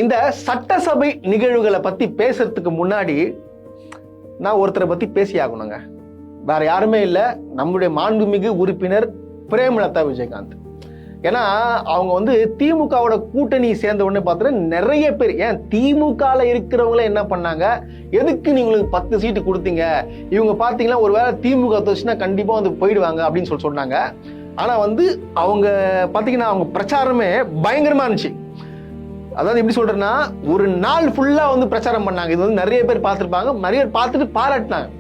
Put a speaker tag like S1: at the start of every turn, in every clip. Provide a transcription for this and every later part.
S1: இந்த சட்டசபை நிகழ்வுகளை பத்தி பேசுறதுக்கு முன்னாடி நான் ஒருத்தரை பத்தி பேசி ஆகணுங்க. வேற யாருமே இல்ல, நம்முடைய மாண்புமிகு உறுப்பினர் பிரேமலதா விஜயகாந்த். ஏன்னா அவங்க திமுகவோட கூட்டணி சேர்ந்த உடனே பார்த்தீங்கன்னா நிறைய பேர், ஏன் திமுகல இருக்கிறவங்கள என்ன பண்ணாங்க, எதுக்கு நீங்களுக்கு 10 சீட்டு கொடுத்தீங்க, இவங்க பாத்தீங்கன்னா ஒருவேளை திமுக தோச்சுன்னா கண்டிப்பா போயிடுவாங்க அப்படின்னு சொன்னாங்க. ஆனா அவங்க பாத்தீங்கன்னா அவங்க பிரச்சாரமே பயங்கரமா இருந்துச்சு. அதாவது எப்படி சொல்றேன்னா, ஒரு நாள் ஃபுல்லா பிரச்சாரம் பண்ணாங்க. இது நிறைய பேர் பார்த்திருப்பாங்க, நிறைய பேர் பார்த்துட்டு பாராட்டினாங்க.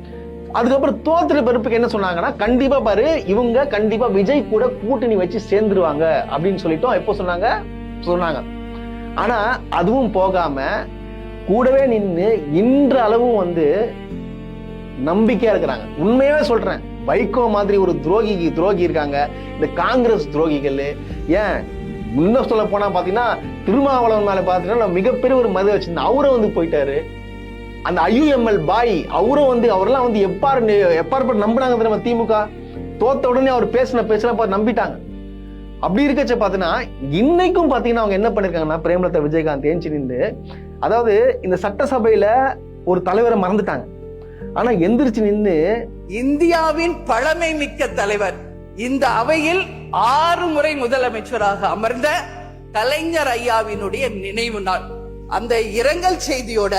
S1: அதுக்கப்புறம் தோத்துற பிறப்புக்கு என்ன சொன்னாங்கன்னா, கண்டிப்பா பாரு இவங்க கண்டிப்பா விஜய் கூட கூட்டணி வச்சு சேர்ந்துருவாங்க அப்படின்னு சொல்லிட்டோம். எப்போ சொன்னாங்க. ஆனா அதுவும் போகாம கூடவே நின்று இன்ற அளவும் நம்பிக்கையா இருக்கிறாங்க. உண்மையாவே சொல்றேன், வைகோ மாதிரி ஒரு துரோகி இருக்காங்க, இந்த காங்கிரஸ் துரோகிகள். ஏன் இன்னும் சொல்ல போனா பாத்தீங்கன்னா திருமாவளவன் மேல பாத்தீங்கன்னா மிகப்பெரிய ஒரு மது வச்சிருந்தேன், அவரும் போயிட்டாரு. அந்த IUML பாய் அவரும் அவரெல்லாம் எப்பாற்பட்டு நம்பினாங்க நம்ம திமுக. தோத்த உடனே அவர் பேசின பார்த்து நம்பிட்டாங்க. அப்படி இருக்கச்ச பாத்தீங்கன்னா இன்னைக்கும் பாத்தீங்கன்னா அவங்க என்ன பண்ணிருக்காங்கன்னா, பிரேமலதா விஜயகாந்த் ஏஞ்சி நின்று, அதாவது இந்த சட்டசபையில ஒரு தலைவரை மறந்துட்டாங்க, ஆனா எந்திரிச்சு நின்று
S2: இந்தியாவின் பழமை மிக்க தலைவர், இந்த அவையில் 6 முறை முதலமைச்சராக அமர்ந்த கலைஞர் ஐயாவினுடைய நினைவு நாள், அந்த இரங்கல் செய்தியோட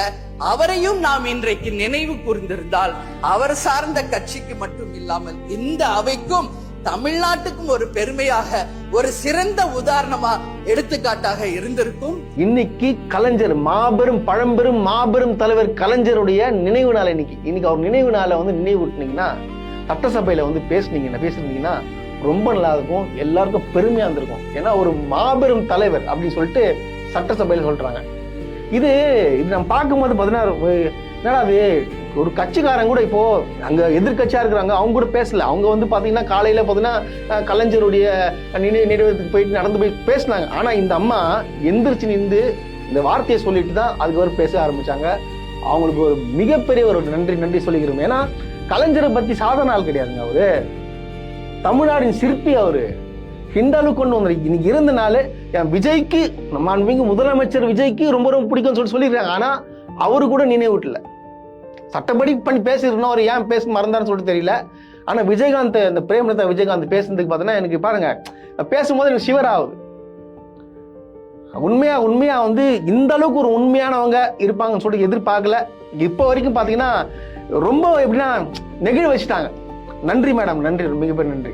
S2: அவரையும் நாம் இன்றைக்கு நினைவு கூர்ந்திருந்தால் அவர் சார்ந்த கட்சிக்கு மட்டும் இல்லாமல் இந்த அவைக்கும் தமிழ்நாட்டுக்கும் ஒரு பெருமையாக, ஒரு சிறந்த உதாரணமா எடுத்துக்காட்டாக இருந்திருக்கும்.
S1: இன்னைக்கு கலைஞர் மாபெரும் தலைவர் கலைஞருடைய நினைவு நாள். இன்னைக்கு அவர் நினைவு நாளை நினைவுட்டீங்கன்னா, சட்டசபையில பேசுனீங்கன்னா ரொம்ப நல்லா இருக்கும், எல்லாருக்கும் பெருமையா இருந்திருக்கும். ஏன்னா ஒரு மாபெரும் தலைவர் அப்படின்னு சொல்லிட்டு சட்டசபையில சொல்றாங்க. இது நம்ம பார்க்கும்போது என்னடா அது, ஒரு கட்சிக்காரங்க கூட இப்போ அங்க எதிர்கட்சியா இருக்கிறாங்க, அவங்க கூட பேசல. அவங்க பாத்தீங்கன்னா காலையில பாத்தீங்கன்னா கலைஞருடைய நினைவகத்துக்கு போயிட்டு நடந்து போய் பேசினாங்க. ஆனா இந்த அம்மா எந்திரிச்சு நின்று இந்த வார்த்தையை சொல்லிட்டு தான் அதுக்கு பேச ஆரம்பிச்சாங்க. அவங்களுக்கு ஒரு மிகப்பெரிய ஒரு நன்றி சொல்லிக்கிறோம். ஏன்னா கலைஞரை பத்தி சாதாரண ஆள் கிடையாதுங்க, அவரு தமிழ்நாடின் சிற்பி. அவரு இந்த அளவுக்கு கொண்டு வந்து இன்னைக்கு இருந்தனால என் விஜய்க்கு, நம்ம முதலமைச்சர் விஜய்க்கு ரொம்ப பிடிக்கும்னு சொல்லியிருக்காங்க. ஆனா அவரு கூட நினைவுட்டல, சட்டப்படி பண்ணி பேசிருக்கணும், அவர் ஏன் பேச மறந்தாருன்னு சொல்லிட்டு தெரியல. ஆனா விஜயகாந்த், இந்த பிரேமலதா விஜயகாந்த் பேசுறதுக்கு பார்த்தீங்கன்னா எனக்கு பாருங்க, பேசும்போது எனக்கு ஷிவர் ஆகுது. உண்மையா இந்த அளவுக்கு ஒரு உண்மையானவங்க இருப்பாங்கன்னு சொல்லிட்டு எதிர்பார்க்கல. இப்போ வரைக்கும் பாத்தீங்கன்னா ரொம்ப எப்படின்னா நெகிழ வச்சுட்டாங்க. நன்றி மேடம், நன்றி, மிகப்பெரிய நன்றி.